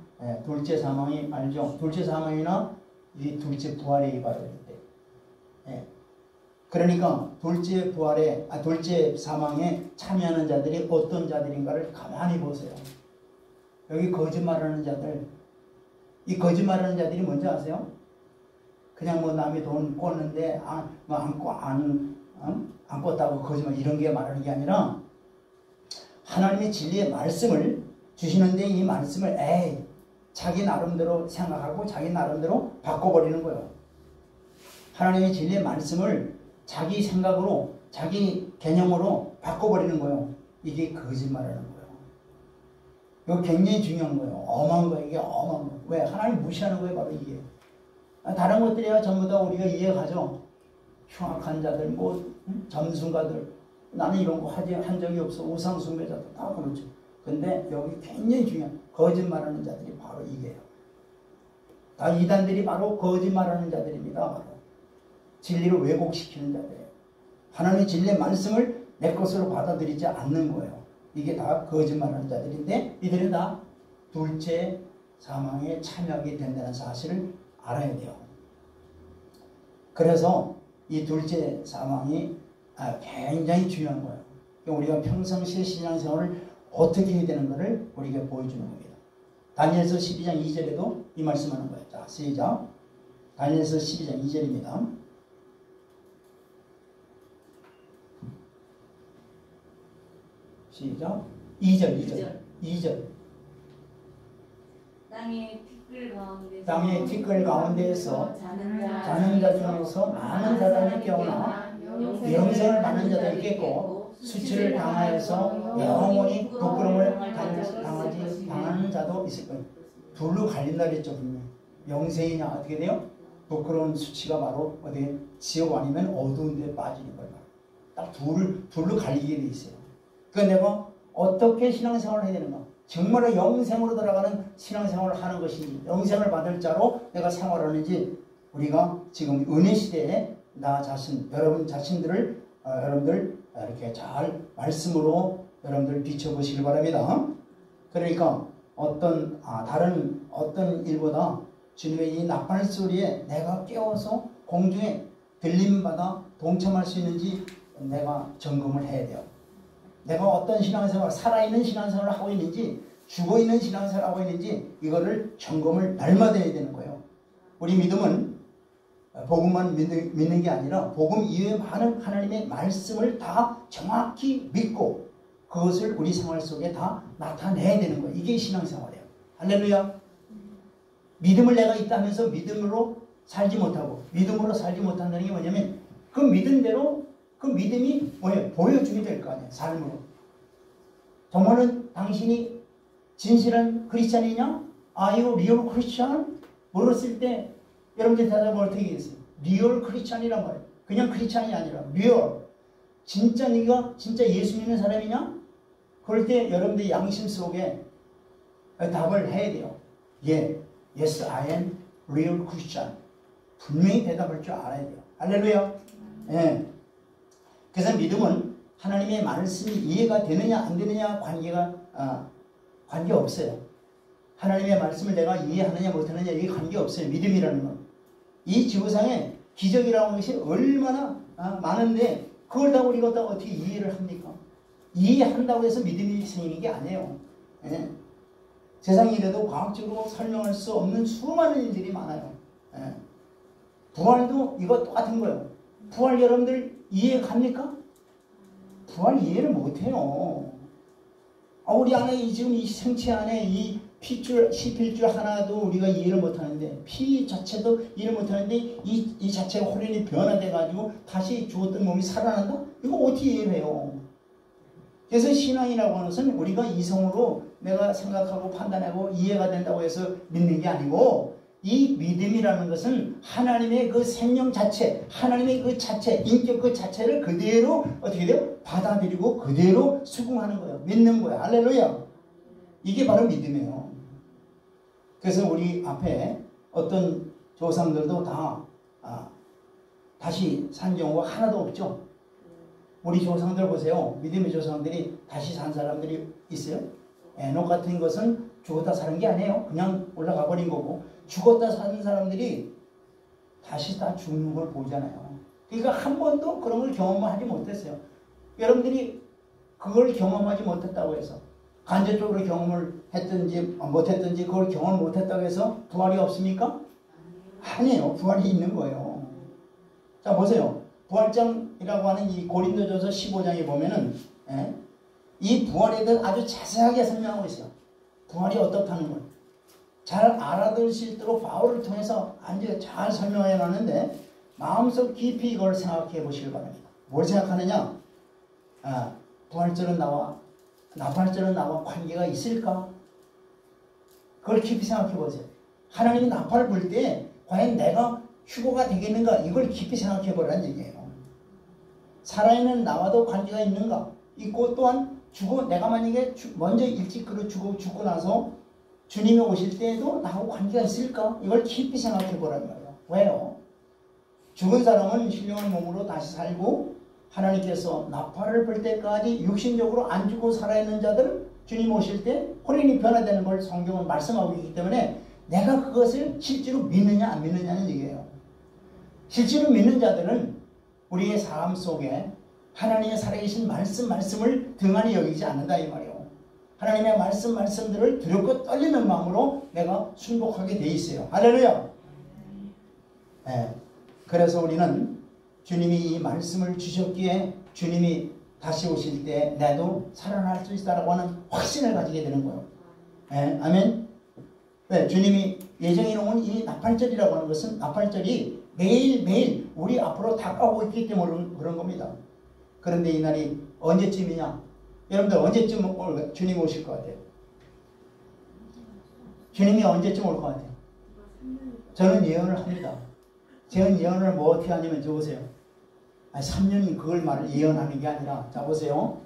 둘째 사망이 알죠? 둘째 사망이나 이 둘째 부활이 바로 이때. 그러니까 둘째 사망에 참여하는 자들이 어떤 자들인가를 가만히 보세요. 여기 거짓말하는 자들, 이 거짓말하는 자들이 뭔지 아세요? 그냥 뭐 남이 돈 꿨는데 안 꿨다고 거짓말 이런 게 말하는 게 아니라 하나님의 진리의 말씀을 주시는데 이 말씀을 자기 나름대로 생각하고 자기 나름대로 바꿔버리는 거예요. 하나님의 진리의 말씀을 자기 생각으로 자기 개념으로 바꿔버리는 거예요. 이게 거짓말하는 거예요. 이거 굉장히 중요한 거예요. 엄한 거예요. 이게 엄한 거예요. 왜? 하나님 무시하는 거예요. 바로 이게. 다른 것들이야 전부 다 우리가 이해가죠. 흉악한 자들, 점순가들, 나는 이런 거 한 적이 없어. 우상숭배자들 다 그렇죠. 근데 여기 굉장히 중요한 거짓말하는 자들이 바로 이게요. 다 이단들이 바로 거짓말하는 자들입니다. 바로 진리를 왜곡시키는 자들이에요. 하나님의 진리의 말씀을 내 것으로 받아들이지 않는 거예요. 이게 다 거짓말하는 자들인데 이들은 다 둘째 사망에 참여하게 된다는 사실을 알아야 돼요. 그래서 이 둘째 사망이 굉장히 중요한 거예요. 우리가 평상시에 신앙생활을 어떻게 해야 되는 것을 우리에게 보여주는 겁니다. 다니엘서 12장 2절에도 이 말씀하는 거예요. 자, 시작. 다니엘서 12장 2절입니다. 시작. 2절. 땅의 티끌 가운데에서 자는 자 중에서 많은 자들이 깨어나 영생을 받는 자들이 있겠고 수치를 당하여서 영원히 부끄러움을 당하는 자도 있을 거예요. 둘로 갈린다 그랬죠. 분명히. 영생이냐 어떻게 돼요? 부끄러운 수치가 바로 어디 지옥 아니면 어두운 데에 빠지는 거예요. 딱 둘로 갈리게 돼 있어요. 그러니까 내가 어떻게 신앙생활을 해야 되는가? 정말로 영생으로 들어가는 신앙생활을 하는 것인지 영생을 받을 자로 내가 생활하는지 우리가 지금 은혜 시대에 나 자신, 여러분 자신들을 여러분들 이렇게 잘 말씀으로 여러분들 비춰보시길 바랍니다. 그러니까 다른 어떤 일보다 주님의 이 나팔 소리에 내가 깨워서 공중에 들림받아 동참할 수 있는지 내가 점검을 해야 돼요. 내가 어떤 신앙생활, 살아있는 신앙생활을 하고 있는지 죽어있는 신앙생활을 하고 있는지 이거를 점검을 날마다 해야 되는 거예요. 우리 믿음은 복음만 믿는 게 아니라 복음 이외에 많은 하나님의 말씀을 다 정확히 믿고 그것을 우리 생활 속에 다 나타내야 되는 거예요. 이게 신앙생활이에요. 할렐루야. 믿음을 내가 있다면서 믿음으로 살지 못하고 믿음으로 살지 못한다는 게 뭐냐면 그 믿음대로 그 믿음이 뭐예요? 보여주게 될 거 아니에요. 삶으로. 정말은 당신이 진실한 크리스찬이냐? Are you real Christian? 물었을 때 여러분들 대답을 어떻게 했어요? 리얼 크리스찬이란 말이에요. 그냥 크리스찬이 아니라 리얼. 진짜 네가 진짜 예수 믿는 사람이냐? 그럴 때 여러분들 양심 속에 답을 해야 돼요. 예, yes, I am real Christian. 분명히 대답할 줄 알아야 돼요. 할렐루야. 예. 그래서 믿음은 하나님의 말씀이 이해가 되느냐 안 되느냐 관계 없어요. 하나님의 말씀을 내가 이해하느냐 못하느냐 이게 관계 없어요. 믿음이라는 건. 이 지구상에 기적이라는 하는 것이 얼마나 많은데 그걸 다 우리가 다 어떻게 이해를 합니까? 이해한다고 해서 믿음이 생기는 게 아니에요. 예. 세상에 이래도 과학적으로 설명할 수 없는 수많은 일들이 많아요. 예. 부활도 이거 똑같은 거예요. 부활 여러분들 이해 갑니까? 부활 이해를 못해요. 우리 안에 지금 이 생체 안에 이 피줄, 시필줄 하나도 우리가 이해를 못하는데 피 자체도 이해를 못하는데 이 자체가 호련히 변화돼가지고 다시 죽었던 몸이 살아난다? 이거 어떻게 이해를 해요? 그래서 신앙이라고 하는 것은 우리가 이성으로 내가 생각하고 판단하고 이해가 된다고 해서 믿는 게 아니고 이 믿음이라는 것은 하나님의 그 생명 자체, 하나님의 그 자체, 인격 그 자체를 그대로 어떻게 돼요? 받아들이고 그대로 수긍하는 거예요. 믿는 거예요. 할렐루야. 이게 바로 믿음이에요. 그래서 우리 앞에 어떤 조상들도 다 다시 산 경우가 하나도 없죠. 우리 조상들 보세요. 믿음의 조상들이 다시 산 사람들이 있어요. 에녹 같은 것은 죽었다 사는 게 아니에요. 그냥 올라가 버린 거고 죽었다 사는 사람들이 다시 다 죽는 걸 보잖아요. 그러니까 한 번도 그런 걸 경험하지 못했어요. 여러분들이 그걸 경험하지 못했다고 해서 간접적으로 경험을 했든지 못했든지 그걸 경험 못했다고 해서 부활이 없습니까? 아니에요. 부활이 있는 거예요. 자 보세요. 부활장이라고 하는 이 고린도전서 15장에 보면은 이 부활에 대해 아주 자세하게 설명하고 있어요. 부활이 어떻다는 걸 잘 알아들을 수 있도록 바울을 통해서 아주 잘 설명해 놨는데 마음속 깊이 이걸 생각해 보시길 바랍니다. 뭘 생각하느냐? 부활절은 나와 나팔절은 나와 관계가 있을까? 그걸 깊이 생각해 보세요. 하나님이 나팔을 불 때 과연 내가 휴거가 되겠는가? 이걸 깊이 생각해 보라는 얘기예요. 살아있는 나와도 관계가 있는가? 있고 또한 내가 만약에 먼저 일찍 죽고 나서 주님이 오실 때에도 나하고 관계가 있을까? 이걸 깊이 생각해 보라는 거예요. 왜요? 죽은 사람은 신령한 몸으로 다시 살고 하나님께서 나팔을 불 때까지 육신적으로 안 죽고 살아있는 자들은 주님 오실 때 호련히 변화되는 걸 성경은 말씀하고 있기 때문에 내가 그것을 실제로 믿느냐 안 믿느냐는 얘기예요. 실제로 믿는 자들은 우리의 삶 속에 하나님의 살아계신 말씀을 등한히 여기지 않는다 이 말이에요. 하나님의 말씀들을 두렵고 떨리는 마음으로 내가 순복하게 돼 있어요. 할렐루야. 네. 그래서 우리는 주님이 이 말씀을 주셨기에 주님이 다시 오실 때 나도 살아날 수 있다라고 하는 확신을 가지게 되는 거예요. 네. 아멘. 네. 주님이 예정해 놓은 이 나팔절이라고 하는 것은 나팔절이 매일매일 우리 앞으로 다가오고 있기 때문에 그런 겁니다. 그런데 이 날이 언제쯤이냐? 여러분들 언제쯤 주님이 오실 것 같아요? 주님이 언제쯤 올 것 같아요? 저는 예언을 합니다. 저는 예언을 뭐 어떻게 하냐면 저 보세요. 3년이 그걸 예언하는 게 아니라 자 보세요.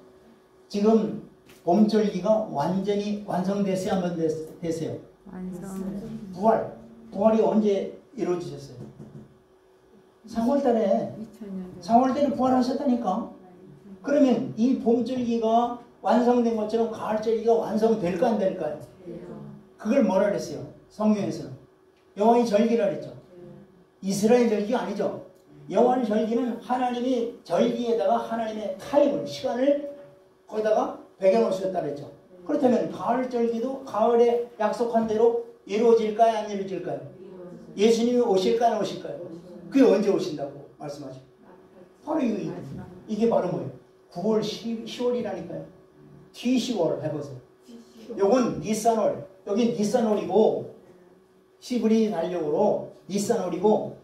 지금 봄절기가 완전히 완성됐어요? 한번 됐어요? 완성. 부활이 언제 이루어지셨어요? 3월달에 부활하셨다니까. 그러면 이 봄절기가 완성된 것처럼 가을절기가 완성될까 안 될까요? 그걸 뭐라 그랬어요? 성경에서는 여호와의 절기라 그랬죠. 이스라엘 절기가 아니죠. 여호와의 절기는 하나님이 절기에다가 하나님의 타임을 시간을 거기다가 배겨놓으셨다 그랬죠. 그렇다면 가을절기도 가을에 약속한 대로 이루어질까요? 안 이루어질까요? 예수님이 오실까요, 안 오실까요? 그게 언제 오신다고 말씀하시고? 바로 이게 바로 뭐예요? 9월, 10월이라니까요. T10월 해보세요. 요건 니산월, 여기 니산월이고 시브리 달력으로 니산월이고,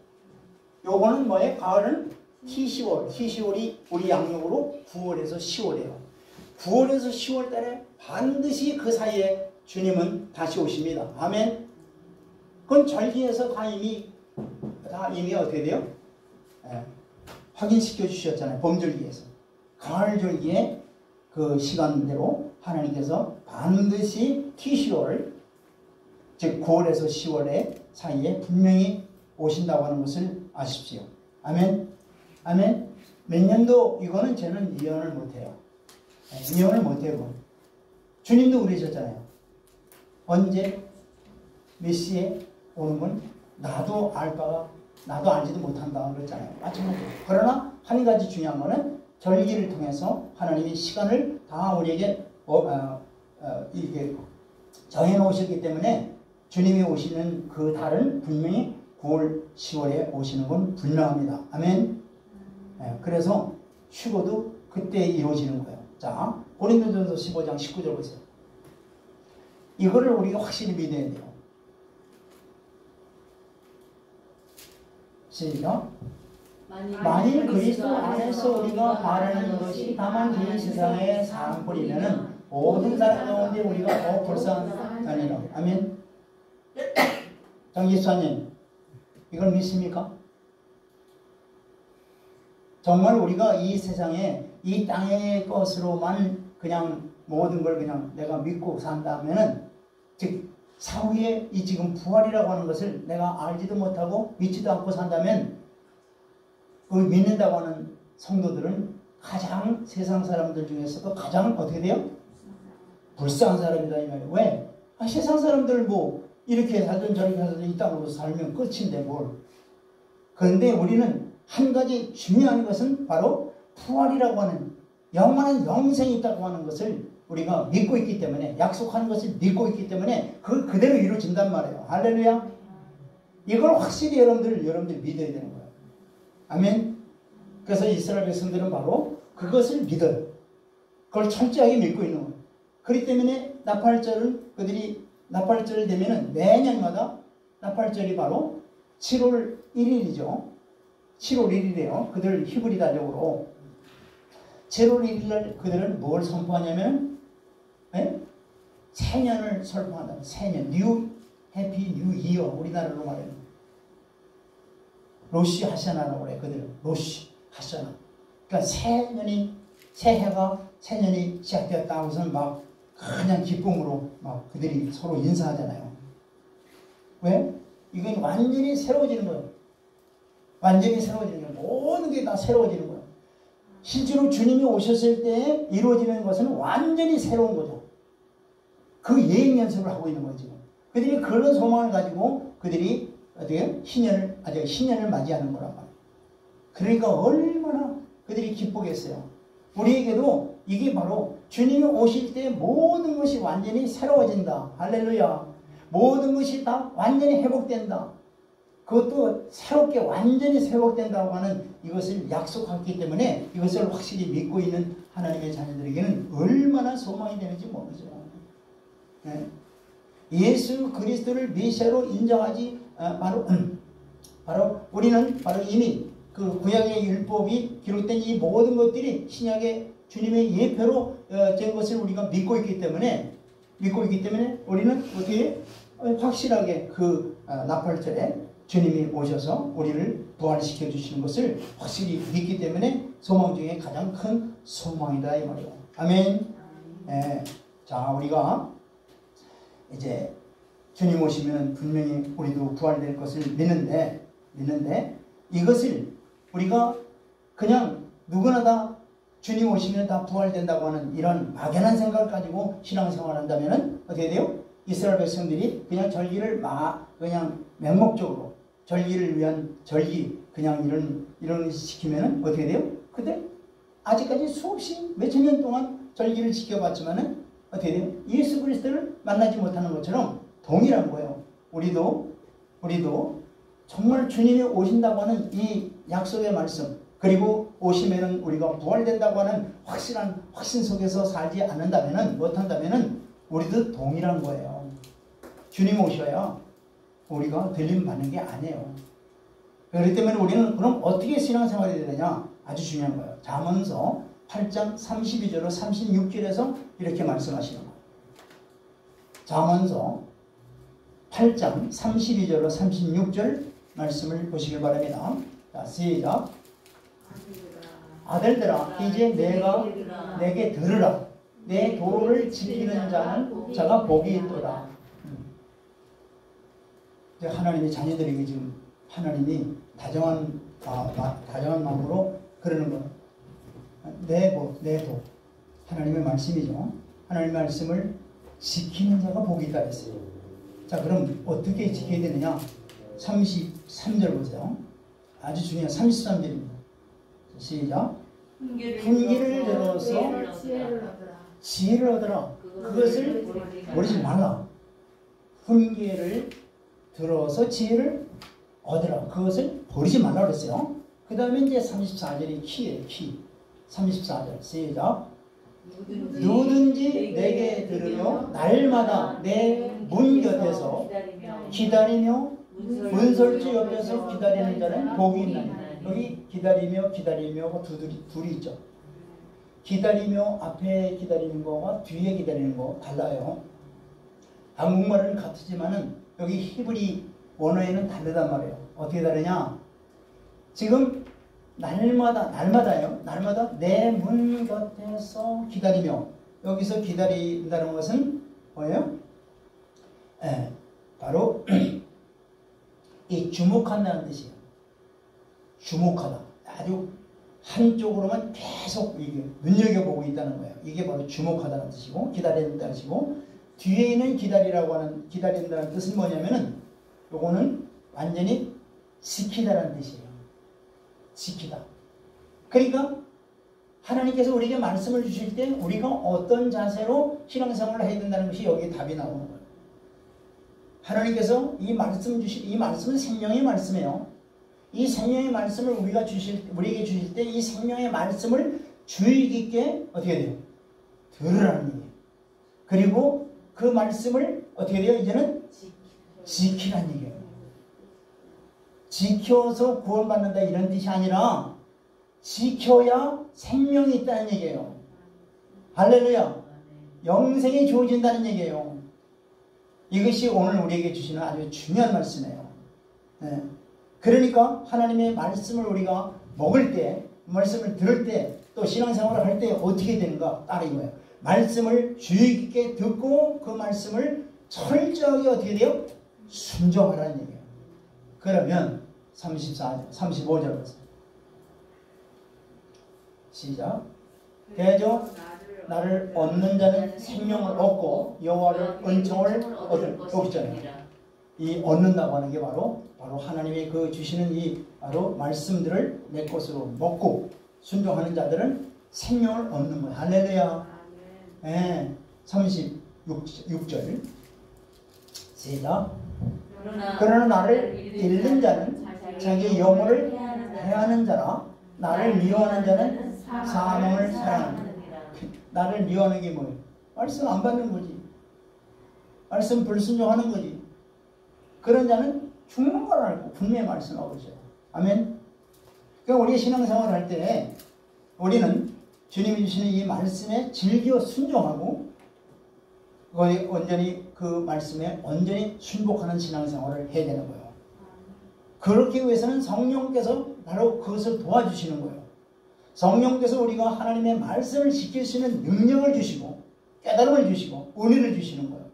요거는 뭐예요? 가을은 T10월. T10월이 우리 양력으로 9월에서 10월이에요. 9월에서 10월 달에 반드시 그 사이에 주님은 다시 오십니다. 아멘. 그건 절기에서 다 이미 어떻게 돼요? 확인시켜 주셨잖아요. 범절기에서. 가을절기에 그 시간대로 하나님께서 반드시 T10월, 즉 9월에서 10월의 사이에 분명히 오신다고 하는 것을 아십시오. 아멘. 아멘. 몇 년도 이거는 저는 예언을 못해요. 예언을 못해요. 주님도 그러셨잖아요. 언제 몇 시에 오는 건 나도 알지도 못한다 그랬잖아요. 마찬가지로. 그러나 한 가지 중요한 거는 절기를 통해서 하나님이 시간을 다 우리에게 이렇게 정해 놓으셨기 때문에 주님이 오시는 그 달은 분명히 9월, 10월에 오시는 건 분명합니다. 아멘. 그래서 휴거도 그때 이루어지는 거예요. 자, 고린도전서 15장 19절 보세요. 이거를 우리가 확실히 믿어야 돼요. 시작. 만일 그리스도 안에서 우리가 바라는 것이 다만 이 세상의 사람뿐이면은 모든 사람 가운데 우리가 더 불쌍하니라. 아멘. 장기수사님, 이걸 믿습니까? 정말 우리가 이 세상에 이 땅의 것으로만 그냥 모든 걸 그냥 내가 믿고 산다면은, 즉 사후에 이 지금 부활이라고 하는 것을 내가 알지도 못하고 믿지도 않고 산다면, 그 믿는다고 하는 성도들은 가장 세상 사람들 중에서도 가장 어떻게 돼요? 불쌍한 사람이다 이 말이에요. 왜? 세상 사람들 뭐 이렇게 살든 저렇게 살든 이 땅으로 살면 끝인데 뭘. 그런데 우리는 한 가지 중요한 것은 바로 부활이라고 하는 영원한 영생이 있다고 하는 것을 우리가 믿고 있기 때문에, 약속하는 것을 믿고 있기 때문에 그대로 이루어진단 말이에요. 할렐루야. 이걸 확실히 여러분들 믿어야 되는 거예요. 아멘. 그래서 이스라엘 백성들은 바로 그것을 믿어요. 그걸 철저하게 믿고 있는 거예요. 그렇기 때문에 그들이 나팔절 되면은 매년마다 나팔절이 바로 7월 1일이죠. 7월 1일이에요. 그들 히브리 달력으로 7월 1일 날 그들은 뭘 선포하냐면, 새년을 선포한다. 새년, 뉴 해피 뉴 이어, 우리나라로 말하면 로시 하샤나라고 그래. 그들은 로시 하샤나. 그러니까 새년이 시작되었다 하고서는 막 그냥 기쁨으로 막 그들이 서로 인사하잖아요. 왜? 이건 완전히 새로워지는 거예요. 완전히 새로워지는 거예요. 모든 게 다 새로워지는 거예요. 실제로 주님이 오셨을 때 이루어지는 것은 완전히 새로운 거죠. 그 예행 연습을 하고 있는 거예요, 지금. 그들이 그런 소망을 가지고 그들이 어떻게 신년을 맞이하는 거란 말이에요. 그러니까 얼마나 그들이 기쁘겠어요. 우리에게도 이게 바로 주님이 오실 때 모든 것이 완전히 새로워진다. 할렐루야. 모든 것이 다 완전히 회복된다. 그것도 새롭게 완전히 회복된다고 하는 이것을 약속했기 때문에 이것을 확실히 믿고 있는 하나님의 자녀들에게는 얼마나 소망이 되는지 모르죠. 네. 예수 그리스도를 메시아로 인정하지 바로 우리는 바로 이미 그 구약의 율법이 기록된 이 모든 것들이 신약의 주님의 예표로 된 것을 우리가 믿고 있기 때문에 우리는 어떻게 확실하게 그 나팔절에 주님이 오셔서 우리를 부활시켜 주시는 것을 확실히 믿기 때문에 소망 중에 가장 큰 소망이다 이 말이에요. 아멘. 자, 우리가 이제 주님 오시면 분명히 우리도 부활될 것을 믿는데 이것을 우리가 그냥 누구나 다 주님 오시면 다 부활된다고 하는 이런 막연한 생각을 가지고 신앙생활을 한다면 어떻게 돼요? 이스라엘 백성들이 그냥 절기를 그냥 맹목적으로 절기를 위한 절기 그냥 이런 시키면은 어떻게 돼요? 근데 아직까지 수없이 몇천 년 동안 절기를 지켜봤지만은 어떻게 돼요? 예수 그리스도를 만나지 못하는 것처럼 동일한 거예요. 우리도 정말 주님이 오신다고 하는 이 약속의 말씀, 그리고 오시면은 우리가 부활된다고 하는 확신 속에서 살지 않는다면은, 못한다면은 우리도 동일한 거예요. 주님 오셔야 우리가 들림 받는 게 아니에요. 그렇기 때문에 우리는 그럼 어떻게 신앙생활이 해야 되냐? 아주 중요한 거예요. 잠언서 8장 32절로 36절에서 이렇게 말씀하시는 거예요. 잠언서 8장 32절로 36절 말씀을 보시길 바랍니다. 자, 시작. 아들들아, 이제 내게 들으라. 내 도를 지키는 자가 복이 있도다. 하나님의 자녀들에게 지금 하나님이 다정한 마음으로 그러는 거예요. 내 도. 하나님의 말씀이죠. 하나님의 말씀을 지키는 자가 복이 있다 했어요. 자, 그럼 어떻게 지켜야 되느냐? 33절 보세요. 아주 중요한 33절입니다. 시작. 훈계를 들어서 지혜를 얻으라. 그것을 버리지 말라. 훈계를 들어서 지혜를 얻으라. 그것을 버리지 말라 그랬어요. 그 다음에 이제 34절이 키예요. 키. 34절 시작. 누구든지 내게 들으며 날마다 내 문 곁에서 기다리며 문설주 옆에서 기다리는 자는 복이 있나니. 여기 기다리며가 둘이 있죠. 기다리며 앞에 기다리는 거와 뒤에 기다리는 거 달라요. 한국말은 같지만은 여기 히브리 원어에는 다르단 말이에요. 어떻게 다르냐? 지금 날마다요. 날마다 내 문 곁에서 기다리며, 여기서 기다린다는 것은 뭐예요? 바로 이 주목한다는 뜻이에요. 주목하다. 아주 한쪽으로만 계속 눈여겨보고 있다는 거예요. 이게 바로 주목하다는 뜻이고, 기다린다는 뜻이고, 뒤에 있는 기다린다는 뜻은 뭐냐면은, 요거는 완전히 지키다라는 뜻이에요. 지키다. 그러니까 하나님께서 우리에게 말씀을 주실 때 우리가 어떤 자세로 신앙생활을 해야 된다는 것이 여기에 답이 나오는 거예요. 하나님께서 이 말씀은 생명의 말씀이에요. 이 생명의 말씀을 우리에게 주실 때 이 생명의 말씀을 주의 깊게 어떻게 돼요? 들으라는 얘기예요. 그리고 그 말씀을 어떻게 돼요? 이제는 지키라는 얘기예요. 지켜서 구원받는다 이런 뜻이 아니라 지켜야 생명이 있다는 얘기예요. 할렐루야. 영생이 주어진다는 얘기예요. 이것이 오늘 우리에게 주시는 아주 중요한 말씀이에요. 네. 그러니까 하나님의 말씀을 우리가 먹을 때, 말씀을 들을 때, 또 신앙생활을 할 때 어떻게 되는가? 따로 이거예요. 말씀을 주의 깊게 듣고 그 말씀을 철저하게 어떻게 돼요? 순종하라는 얘기예요. 그러면 35절 보세요. 시작. 대저 나를 얻는 자는 생명을 얻고 여호와를 은총을 얻을. 여기 있잖아요. 이 얻는다고 하는 게 바로 하나님의 그 주시는 이 바로 말씀들을 내 것으로 먹고 순종하는 자들은 생명을 얻는 거예요. 할렐루야. 네. 36절 시작. 그러나 나를 잃는 자는 자기 영혼을 해하는 자라. 나를 미워하는 자는 사망을 사랑한다. 나를 미워하는 게 뭐예요? 말씀 안 받는 거지. 말씀 불순종하는 거지. 그런 자는 죽는 걸 알고 분명히 말씀하고 있어요. 아멘. 그러니까 우리 신앙생활을 할 때 우리는 주님이 주시는 이 말씀에 즐겨 순종하고 온전히 그 말씀에 온전히 순복하는 신앙생활을 해야 되는 거예요. 그렇기 위해서는 성령께서 바로 그것을 도와주시는 거예요. 성령께서 우리가 하나님의 말씀을 지킬 수 있는 능력을 주시고 깨달음을 주시고 은혜를 주시는 거예요.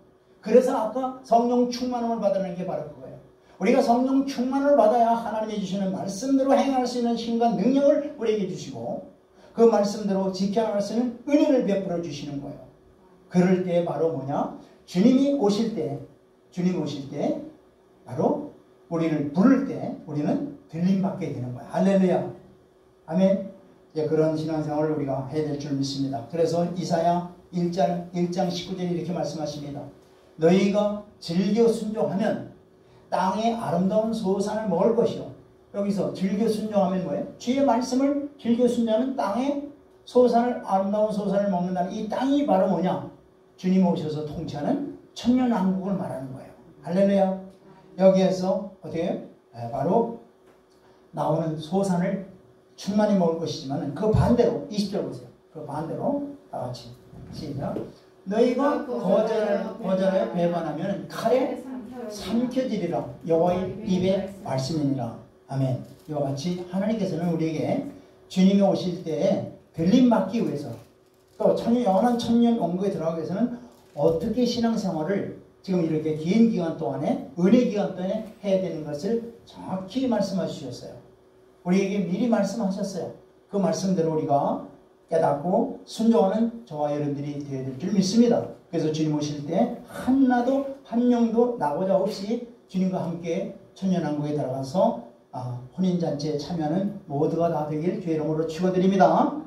그래서 아까 성령 충만함을 받는 게 바로 그거예요. 우리가 성령 충만을 받아야 하나님이 주시는 말씀대로 행할 수 있는 힘과 능력을 우리에게 주시고 그 말씀대로 지켜나갈 수 있는 은혜를 베풀어 주시는 거예요. 그럴 때 바로 뭐냐? 주님이 오실 때 바로 우리를 부를 때 우리는 들림받게 되는 거예요. 할렐루야. 아멘. 이제 그런 신앙생활을 우리가 해야 될 줄 믿습니다. 그래서 이사야 1장 19절에 이렇게 말씀하십니다. 너희가 즐겨 순종하면 땅의 아름다운 소산을 먹을 것이요. 여기서 즐겨 순종하면 뭐예요? 주의 말씀을 즐겨 순종하면 땅의 소산을, 아름다운 소산을 먹는다는 이 땅이 바로 뭐냐? 주님 오셔서 통치하는 천년왕국을 말하는 거예요. 할렐루야. 여기에서 어떻게 해요? 바로 나오는 소산을 충만히 먹을 것이지만 그 반대로 20절 보세요. 그 반대로 다 같이 시작. 너희가 거절하여 배반하면 칼에 삼켜지리라. 여호와의 입의 말씀이니라. 아멘. 이와 같이 하나님께서는 우리에게 주님이 오실 때에 들림 받기 위해서 또 영원한 천년 왕국에 들어가기 위해서는 어떻게 신앙생활을 지금 이렇게 긴 기간 동안에 은혜 기간 동안에 해야 되는 것을 정확히 말씀해 주셨어요. 우리에게 미리 말씀하셨어요. 그 말씀대로 우리가 깨닫고 순종하는 저와 여러분들이 되어야 될 줄 믿습니다. 그래서 주님 오실 때 하나도 한 명도 나고자 없이 주님과 함께 천년왕국에 들어가서 혼인잔치에 참여하는 모두가 다 되길 주의 이름으로 축원드립니다.